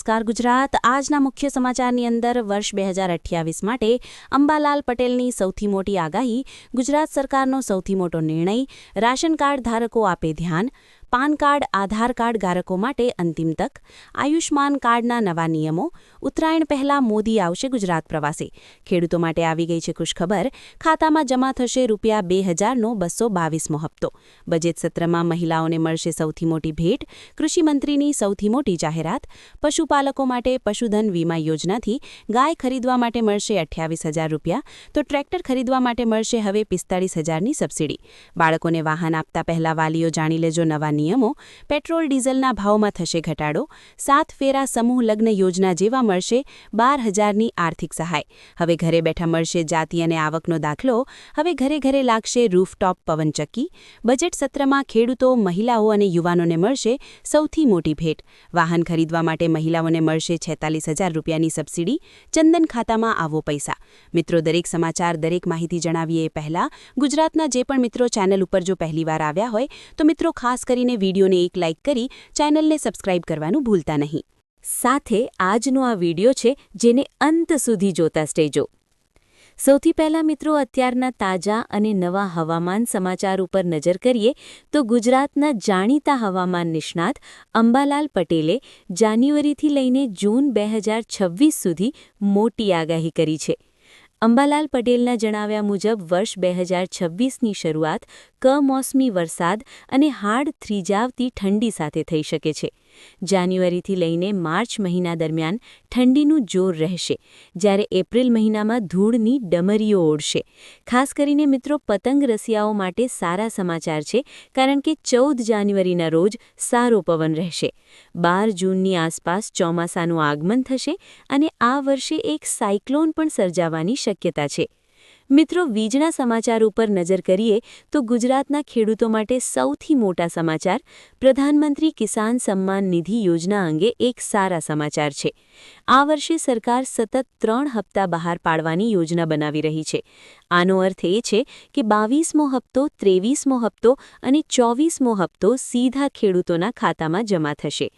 નમસ્કાર ગુજરાત આજના મુખ્ય સમાચારની અંદર વર્ષ 2028 માટે અંબાલાલ પટેલની સૌથી મોટી આગાહી, ગુજરાત સરકારનો સૌથી મોટો નિર્ણય, રાશન કાર્ડ ધારકો આપે ધ્યાન, પાન કાર્ડ આધાર કાર્ડ ધારકો માટે અંતિમ તક, આયુષ્માન કાર્ડના નવા નિયમો, ઉત્તરાયણ પહેલા મોદી આવશે ગુજરાત પ્રવાસે, ખેડૂતો માટે આવી ગઈ છે ખુશખબર, ખાતામાં જમા થશે ₹2000નો 222મો હપ્તો, બજેટ સત્રમાં મહિલાઓને મળશે સૌથી મોટી ભેટ, કૃષિમંત્રીની સૌથી મોટી જાહેરાત, પશુપાલકો માટે પશુધન વીમા યોજનાથી ગાય ખરીદવા માટે મળશે ₹28,000, તો ટ્રેક્ટર ખરીદવા માટે મળશે હવે 45,000ની સબસિડી, બાળકોને વાહન આપતા પહેલા વાલીઓ જાણી લેજો નવા નિયમો, પેટ્રોલ ડીઝલના ભાવમાં થશે ઘટાડો, 7 ફેરા સમૂહ લગ્ન યોજના જેવા મળશે 12,000ની આર્થિક સહાય, હવે ઘરે બેઠા મળશે જાતિ અને આવકનો દાખલો, હવે ઘરે ઘરે લાગશે રૂફટોપ પવનચક્કી, બજેટ સત્રમાં ખેડૂતો, મહિલાઓ અને યુવાનોને મળશે સૌથી મોટી ભેટ, વાહન ખરીદવા માટે મહિલાઓને મળશે ₹46,000ની સબસિડી, ચંદન ખાતામાં આવો પૈસા. મિત્રો, દરેક સમાચાર, દરેક માહિતી જણાવીએ એ પહેલા ગુજરાતના જે પણ મિત્રો ચેનલ ઉપર જો પહેલીવાર આવ્યા હોય તો મિત્રો ખાસ કરીને વિડીયોને એક લાઇક કરી ચેનલને સબસ્ક્રાઇબ કરવાનું ભૂલતા નહીં. સાથે આજનો આ વિડીયો છે જેને અંત સુધી જોતા સ્ટેજો. સૌથી પહેલાં મિત્રો, અત્યારના તાજા અને નવા હવામાન સમાચાર ઉપર નજર કરીએ તો ગુજરાતના જાણીતા હવામાન નિષ્ણાત અંબાલાલ પટેલે જાન્યુઆરીથી લઈને જૂન 2026 સુધી મોટી આગાહી કરી છે. અંબાલાલ પટેલના જણાવ્યા મુજબ વર્ષ 2026ની શરૂઆત કમોસમી વરસાદ અને હાડ થીજાવતી ઠંડી સાથે થઈ શકે છે. જાન્યુઆરીથી લઈને માર્ચ મહિના દરમિયાન ઠંડીનું જોર રહેશે, જ્યારે એપ્રિલ મહિનામાં ધૂળની ડમરીઓ ઓળશે. ખાસ કરીને મિત્રો, પતંગ રસિયાઓ માટે સારા સમાચાર છે, કારણ કે 14 જાન્યુઆરીના રોજ સારો પવન રહેશે. 12 જૂનની આસપાસ ચોમાસાનું આગમન થશે અને આ વર્ષે એક સાયક્લોન પણ સર્જાવાની શક્યતા છે. મિત્રો, વીજળીના સમાચાર ઉપર નજર કરીએ તો ગુજરાતના ખેડૂતો માટે સૌથી મોટા સમાચાર, પ્રધાનમંત્રી કિસાન સમ્માન નિધિ યોજના અંગે એક સારા સમાચાર છે. આ વર્ષે સરકાર સતત 3 હપ્તા બહાર પાડવાની યોજના બનાવી રહી છે. આનો અર્થ એ છે કે 22મો હપ્તો, 23મો હપ્તો અને 24મો હપ્તો સીધા ખેડૂતોના ખાતામાં જમા થશે.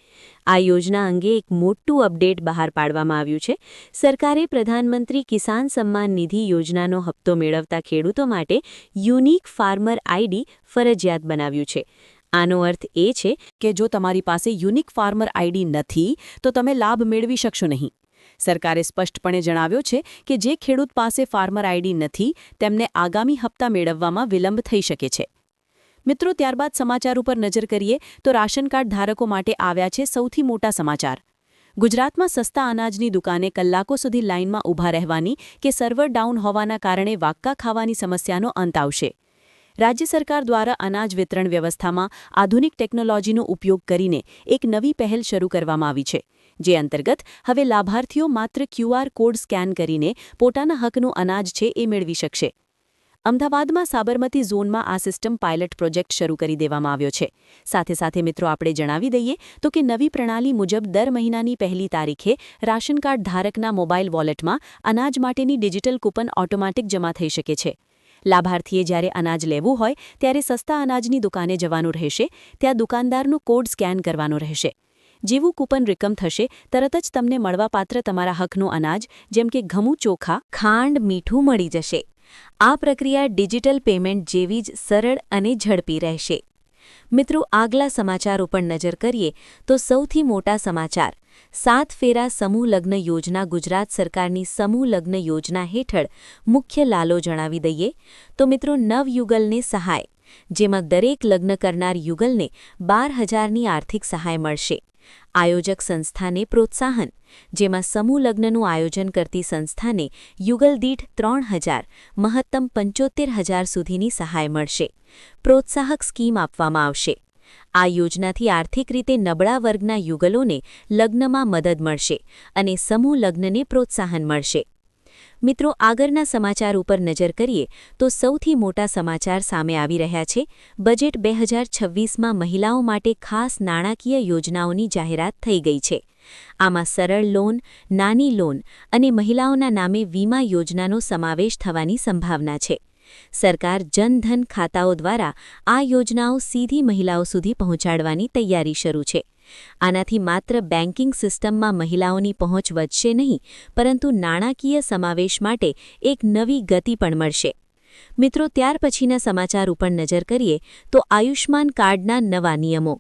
આ યોજના અંગે એક મોટું અપડેટ બહાર પાડવામાં આવ્યું છે. સરકારે પ્રધાનમંત્રી કિસાન સમ્માન નિધિ યોજનાનો હપ્તો મેળવતા ખેડૂતો માટે યુનિક ફાર્મર આઈડી ફરજિયાત બનાવ્યું છે. આનો અર્થ એ છે કે જો તમારી પાસે યુનિક ફાર્મર આઈડી નથી તો તમે લાભ મેળવી શકશો નહીં. સરકારે સ્પષ્ટપણે જણાવ્યો છે કે જે ખેડૂત પાસે ફાર્મર આઈડી નથી તેમને આગામી હપ્તા મેળવવામાં વિલંબ થઈ શકે છે. મિત્રો, ત્યારબાદ સમાચાર ઉપર નજર કરીએ તો રાશન કાર્ડ ધારકો માટે આવ્યા છે સૌથી મોટા સમાચાર. ગુજરાતમાં સસ્તા અનાજની દુકાને કલાકો સુધી લાઇનમાં ઊભા રહેવાની કે સર્વર ડાઉન હોવાના કારણે વાક્કા ખાવાની સમસ્યાનો અંત આવશે. રાજ્ય સરકાર દ્વારા અનાજ વિતરણ વ્યવસ્થામાં આધુનિક ટેકનોલોજીનો ઉપયોગ કરીને એક નવી પહેલ શરૂ કરવામાં આવી છે, જે અંતર્ગત હવે લાભાર્થીઓ માત્ર QR કોડ સ્કેન કરીને પોતાના હકનું અનાજ છે એ મેળવી શકશે. અમદાવાદમાં સાબરમતી ઝોનમાં આ સિસ્ટમ પાયલટ પ્રોજેક્ટ શરૂ કરી દેવામાં આવ્યો છે. સાથે સાથે મિત્રો, આપણે જણાવી દઈએ તો કે નવી પ્રણાલી મુજબ દર મહિનાની 1લી તારીખે રાશન કાર્ડ ધારકના મોબાઈલ વોલેટમાં અનાજ માટેની ડિજિટલ કૂપન ઓટોમેટિક જમા થઈ શકે છે. લાભાર્થીએ જ્યારે અનાજ લેવું હોય ત્યારે સસ્તા અનાજની દુકાને જવાનું રહેશે, ત્યાં દુકાનદારનું કોડ સ્કેન કરવાનો રહેશે. જેવું કૂપન રિકમ થશે તરત જ તમને મળવાપાત્ર તમારા હકનું અનાજ જેમ કે ઘઉં, ચોખા, ખાંડ, મીઠું મળી જશે. આ પ્રક્રિયા ડિજિટલ પેમેન્ટ જેવી જ સરળ અને ઝડપી રહેશે. મિત્રો, આગલા સમાચાર ઉપર નજર કરીએ તો સૌથી મોટા સમાચાર, 7 ફેરા સમૂહ લગ્ન યોજના ગુજરાત સરકારની સમૂહ લગ્ન યોજના હેઠળ મુખ્ય લાલો જણાવી દઈએ તો મિત્રો, નવયુગલને સહાય, જેમાં દરેક લગ્ન કરનાર યુગલને 12,000ની આર્થિક સહાય મળશે. આયોજક સંસ્થાને પ્રોત્સાહન, જેમાં સમૂહ લગ્નનું આયોજન કરતી સંસ્થાને યુગલ દીઠ 3,000, મહત્તમ 75,000 સુધીની સહાય મળશે. પ્રોત્સાહક સ્કીમ આપવામાં આવશે. આ યોજનાથી આર્થિક રીતે નબળા વર્ગના યુગલોને લગ્નમાં મદદ મળશે અને સમૂહ લગ્નને પ્રોત્સાહન મળશે. મિત્રો, આગળના સમાચાર ઉપર નજર કરીએ તો સૌથી મોટા સમાચાર સામે આવી રહ્યા છે. બજેટ 2026માં મહિલાઓ માટે ખાસ નાણાકીય યોજનાઓની જાહેરાત થઈ ગઈ છે. આમાં સરળ લોન, નાની લોન અને મહિલાઓના નામે વીમા યોજનાનો સમાવેશ થવાની સંભાવના છે. સરકાર જનધન ખાતાઓ દ્વારા આ યોજનાઓ સીધી મહિલાઓ સુધી પહોંચાડવાની તૈયારી શરૂ છે. આનાથી માત્ર બેન્કિંગ સિસ્ટમમાં મહિલાઓની પહોંચ વધશે નહીં, પરંતુ નાણાકીય સમાવેશ માટે એક નવી ગતિ પણ મળશે. મિત્રો, ત્યાર પછીના સમાચાર ઉપર નજર કરીએ તો આયુષ્માન કાર્ડના નવા નિયમો.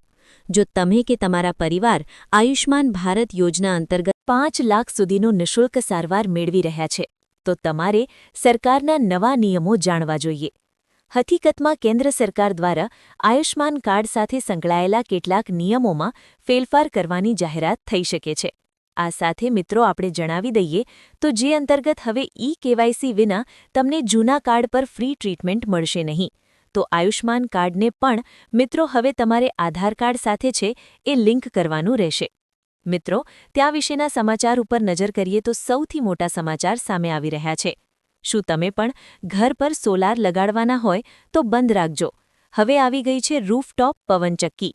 જો તમે કે તમારા પરિવાર આયુષ્માન ભારત યોજના અંતર્ગત 5 લાખ સુધીનું નિઃશુલ્ક સારવાર મેળવી રહ્યા છે, તો તમારે સરકારના નવા નિયમો જાણવા જોઈએ. હકીકતમાં કેન્દ્ર સરકાર દ્વારા આયુષ્માન કાર્ડ સાથે સંકળાયેલા કેટલાક નિયમોમાં ફેરફાર કરવાની જાહેરાત થઈ શકે છે. આ સાથે મિત્રો આપણે જણાવી દઈએ તો જે અંતર્ગત હવે ઈ-કેવાયસી વિના તમને જૂના કાર્ડ પર ફ્રી ટ્રીટમેન્ટ મળશે નહીં. તો આયુષ્માન કાર્ડને પણ મિત્રો હવે તમારે આધાર કાર્ડ સાથે છે એ લિંક કરવાનું રહેશે. મિત્રો, ત્યાં વિશેના સમાચાર ઉપર નજર કરીએ તો સૌથી મોટા સમાચાર સામે આવી રહ્યા છે. શું તમે પણ ઘર પર સોલાર લગાડવાના હોય તો બંધ રાખજો. હવે આવી ગઈ છે રૂફટોપ પવનચક્કી.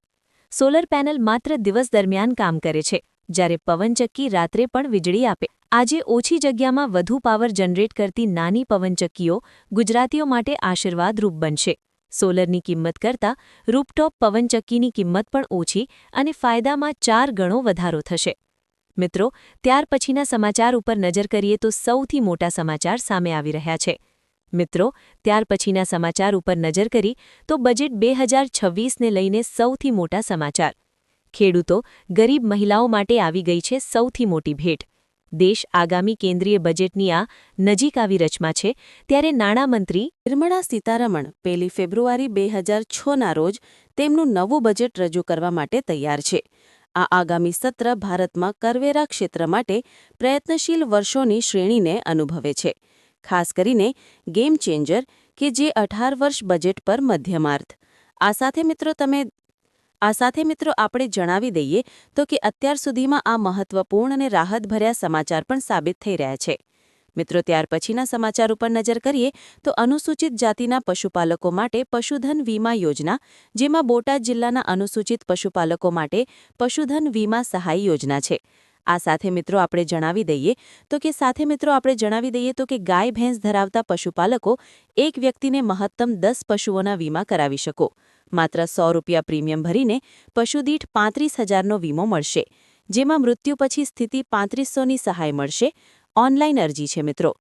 સોલર પેનલ માત્ર દિવસ દરમિયાન કામ કરે છે, જ્યારે પવનચક્કી રાત્રે પણ વીજળી આપે. આજે ઓછી જગ્યામાં વધુ પાવર જનરેટ કરતી નાની પવનચક્કીઓ ગુજરાતીઓ માટે આશીર્વાદરૂપ બનશે. સોલરની કિંમત કરતાં રૂફટોપ પવનચક્કીની કિંમત પણ ઓછી અને ફાયદામાં 4 ગણો વધારો થશે. મિત્રો, ત્યાર પછીના સમાચાર ઉપર નજર કરીએ તો સૌથી મોટા સમાચાર સામે આવી રહ્યા છે. મિત્રો, ત્યાર પછીના સમાચાર ઉપર નજર કરી તો બજેટ 2026ને લઈને સૌથી મોટા સમાચાર. ખેડૂતો, ગરીબ મહિલાઓ માટે આવી ગઈ છે સૌથી મોટી ભેટ. દેશ આગામી કેન્દ્રીય બજેટની આ નજીક આવી રચમાં છે, ત્યારે નાણામંત્રી નિર્મળા સીતારમણ 1 ફેબ્રુઆરી 2006ના રોજ તેમનું નવું બજેટ રજૂ કરવા માટે તૈયાર છે. આ આગામી સત્ર ભારતમાં કરવેરા ક્ષેત્ર માટે પ્રયત્નશીલ વર્ષોની શ્રેણીને અનુભવે છે. ખાસ કરીને ગેમ ચેન્જર કે જે 18 વર્ષ બજેટ પર મધ્યમાર્થ. આ સાથે મિત્રો આપણે જણાવી દઈએ તો કે અત્યાર સુધીમાં આ મહત્વપૂર્ણ અને રાહતભર્યા સમાચાર પણ સાબિત થઈ રહ્યા છે. મિત્રો, ત્યાર પછીના સમાચાર ઉપર નજર કરીએ તો અનુસૂચિત જાતિના પશુપાલકો માટે પશુધન વીમા યોજના, જેમાં બોટાદ જિલ્લાના અનુસૂચિત પશુપાલકો માટે પશુધન વીમા સહાય યોજના છે. આ સાથે મિત્રો આપણે જણાવી દઈએ તો કે ગાય ભેંસ ધરાવતા પશુપાલકો એક વ્યક્તિને મહત્તમ 10 પશુઓના વીમા કરાવી શકો. માત્ર ₹100 પ્રીમિયમ ભરીને પશુદીઠ 35,000નો વીમો મળશે, જેમાં મૃત્યુ પછી સ્થિતિ 3500ની સહાય મળશે. ઓનલાઈન અરજી છે મિત્રો.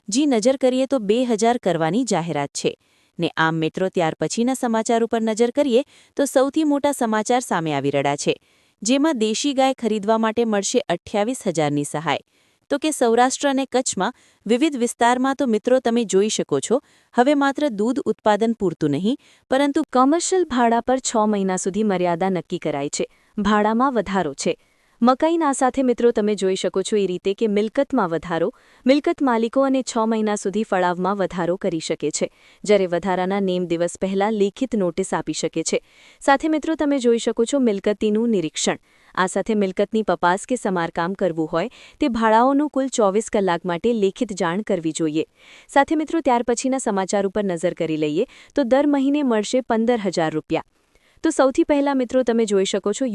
નજર કરીએ તો 2000 કરવાની જાહેરાત છે. ને આમ મિત્રો, ત્યાર પછીના સમાચાર ઉપર નજર કરીએ તો સૌથી મોટા સમાચાર સામે આવી રહ્યા છે, જેમાં દેશી ગાય ખરીદવા માટે મળશે 28,000ની સહાય. તો કે સૌરાષ્ટ્ર અને કચ્છમાં વિવિધ વિસ્તારમાં તો મિત્રો તમે જોઈ શકો છો, હવે માત્ર દૂધ ઉત્પાદન પૂરતું નહીં, પરંતુ કોમર્શિયલ ભાડા પર 6 મહિના સુધી મર્યાદા નક્કી કરાઈ છે. ભાડામાં વધારો છે. મકાઈના સાથે મિત્રો તમે જોઈ શકો છો એ રીતે કે મિલકતમાં વધારો, મિલકત માલિકો અને 6 મહિના સુધી ફળાવમાં વધારો કરી શકે છે, જ્યારે વધારાના નેમ દિવસ પહેલાં લેખિત નોટિસ આપી શકે છે. સાથે મિત્રો તમે જોઈ શકો છો મિલકતીનું નિરીક્ષણ. આ સાથે મિલકતની પપાસ કે સમારકામ કરવું હોય તે ભાડાઓનું કુલ 24 કલાક માટે લેખિત જાણ કરવી જોઈએ. સાથે મિત્રો ત્યાર પછીના સમાચાર ઉપર નજર કરી લઈએ તો દર મહિને મળશે ₹15,000. તો સૌથી પહેલા મિત્રો તમે જોઈ શકો છો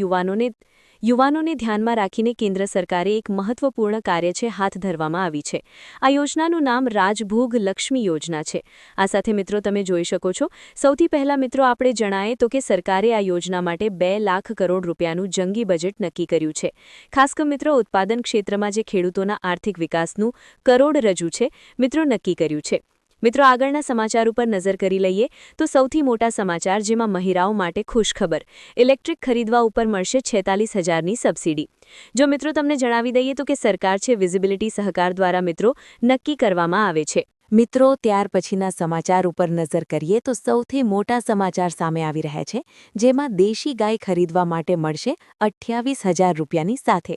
યુવાનોને ધ્યાનમાં રાખીને કેન્દ્ર સરકારે એક મહત્વપૂર્ણ કાર્ય છે હાથ ધરવામાં આવી છે. આ યોજનાનું નામ રાજભોગ લક્ષ્મી યોજના છે. આ સાથે મિત્રો તમે જોઈ શકો છો સૌથી પહેલા મિત્રો આપણે જણાવીએ તો કે સરકારે આ યોજના માટે 2 લાખ કરોડ રૂપિયાનું જંગી બજેટ નક્કી કર્યું છે. ખાસ કરીને મિત્રો ઉત્પાદન ક્ષેત્રમાં જે ખેડૂતોના આર્થિક વિકાસનું કરોડરજ્જુ છે મિત્રો નક્કી કર્યું છે. મિત્રો આગળના સમાચાર ઉપર નજર કરી લઈએ તો સૌથી મોટા સમાચાર જેમાં મહિલાઓ માટે ખુશખબર. ઇલેક્ટ્રિક ખરીદવા ઉપર મળશે 46,000ની સબસિડી. જો મિત્રો તમને જણાવી દઈએ તો કે સરકાર છે વિઝિબિલિટી સહકાર દ્વારા મિત્રો નક્કી કરવામાં આવે છે. મિત્રો ત્યાર પછીના સમાચાર ઉપર નજર કરીએ તો સૌથી મોટા સમાચાર સામે આવી રહ્યા છે, જેમાં દેશી ગાય ખરીદવા માટે મળશે ₹28,000ની સાથે.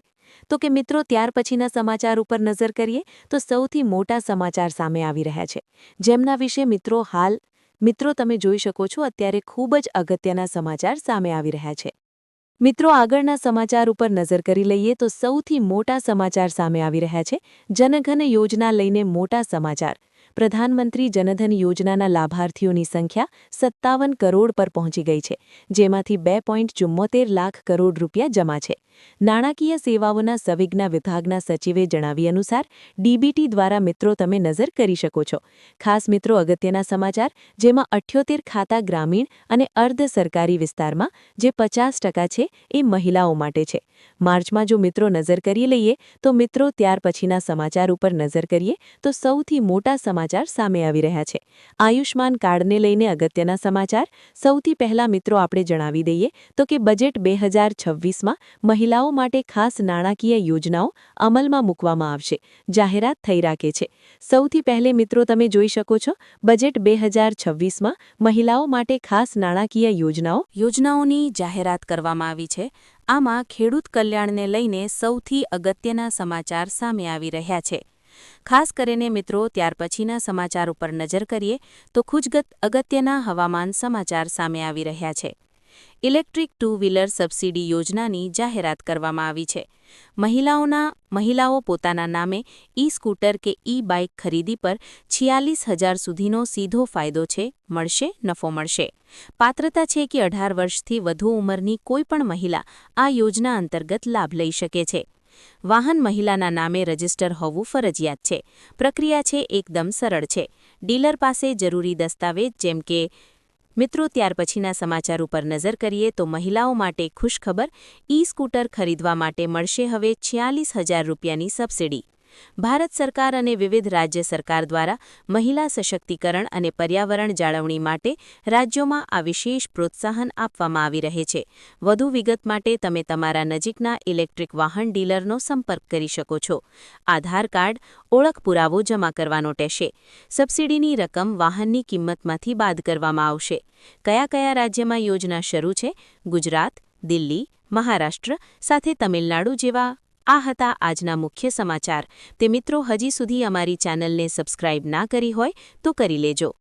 તો કે મિત્રો ત્યાર પછીના સમાચાર ઉપર નજર કરીએ તો સૌથી મોટા સમાચાર સામે આવી રહ્યા છે, જેમના વિશે મિત્રો તમે જોઈ શકો છો અત્યારે ખૂબ જ અગત્યના સમાચાર સામે આવી રહ્યા છે. મિત્રો આગળના સમાચાર ઉપર નજર કરી લઈએ તો સૌથી મોટા સમાચાર સામે આવી રહ્યા છે. જનધન યોજના લઈને મોટા સમાચાર. પ્રધાનમંત્રી જનધન યોજનાના લાભાર્થીઓની સંખ્યા 57 કરોડ પર પહોંચી ગઈ છે, જેમાંથી 2.74 લાખ કરોડ રૂપિયા જમા છે. નાણાકીય સેવાઓના સંવિજ્ઞ વિભાગના સચિવે જણાવ્યા અનુસાર ડીબીટી દ્વારા મિત્રો તમે નજર કરી શકો છો. ખાસ મિત્રો અગત્યના સમાચાર, જેમાં 78 ખાતા ગ્રામીણ અને અર્ધ સરકારી વિસ્તારમાં, જે 50% છે, એ મહિલાઓ માટે છે. માર્ચમાં જો મિત્રો નજર કરી લઈએ તો મિત્રો ત્યાર પછીના સમાચાર ઉપર નજર કરીએ તો સૌથી મોટા સમાચાર સામે આવી રહ્યા છે. આયુષ્માન કાર્ડને લઈને અગત્યના સમાચાર. સૌથી પહેલા મિત્રો આપણે જણાવી દઈએ તો કે બજેટ 2026માં મહિલાઓ માટે ખાસ નાણાકીય યોજનાઓ અમલમાં મૂકવામાં આવશે. જાહેરાત થઈ રાખે છે. સૌથી પહેલે મિત્રો તમે જોઈ શકો છો, બજેટ 2026માં મહિલાઓ માટે ખાસ નાણાકીય યોજનાઓની જાહેરાત કરવામાં આવી છે. આમાં ખેડૂત કલ્યાણને લઈને સૌથી અગત્યના સમાચાર સામે આવી રહ્યા છે. ખાસ કરીને મિત્રો ત્યાર પછીના સમાચાર ઉપર નજર કરીએ તો અગત્યના હવામાન સમાચાર સામે આવી રહ્યા છે. ઇલેક્ટ્રિક ટુ વ્હીલર સબસિડી યોજનાની જાહેરાત કરવામાં આવી છે. મહિલાઓ પોતાના નામે ઈ-સ્કૂટર કે ઈ-બાઇક ખરીદી પર 46,000 સુધીનો સીધો ફાયદો નફો મળશે. પાત્રતા છે કે 18 વર્ષથી વધુ ઉંમરની કોઈપણ મહિલા આ યોજના અંતર્ગત લાભ લઈ શકે છે. વાહન મહિલાના નામે રજીસ્ટર હોવું ફરજિયાત છે. પ્રક્રિયા છે એકદમ સરળ છે. ડીલર પાસે જરૂરી દસ્તાવેજ જેમ કે મિત્રો ત્યાર પછીના સમાચાર ઉપર નજર કરીએ તો મહિલાઓ માટે ખુશખબર, ઈ-સ્કૂટર ખરીદવા માટે મળશે હવે 46,000 રૂપિયાની સબસિડી. ભારત સરકાર અને વિવિધ રાજ્ય સરકાર દ્વારા મહિલા સશક્તિકરણ અને પર્યાવરણ જાળવણી માટે રાજ્યોમાં આ વિશેષ પ્રોત્સાહન આપવામાં આવી રહે છે. વધુ વિગત માટે તમે તમારા નજીકના ઇલેક્ટ્રિક વાહન ડીલરનો સંપર્ક કરી શકો છો. આધાર કાર્ડ, ઓળખ પુરાવો જમા કરવાનો રહેશે. સબસિડીની રકમ વાહનની કિંમતમાંથી બાદ કરવામાં આવશે. કયા રાજ્યમાં યોજના શરૂ છે? ગુજરાત, દિલ્હી, મહારાષ્ટ્ર સાથે તમિલનાડુ જેવા. આ હતા આજના મુખ્ય સમાચાર. તે મિત્રો હજી સુધી અમારી ચેનલને સબસ્ક્રાઇબ ના કરી હોય તો કરી લેજો.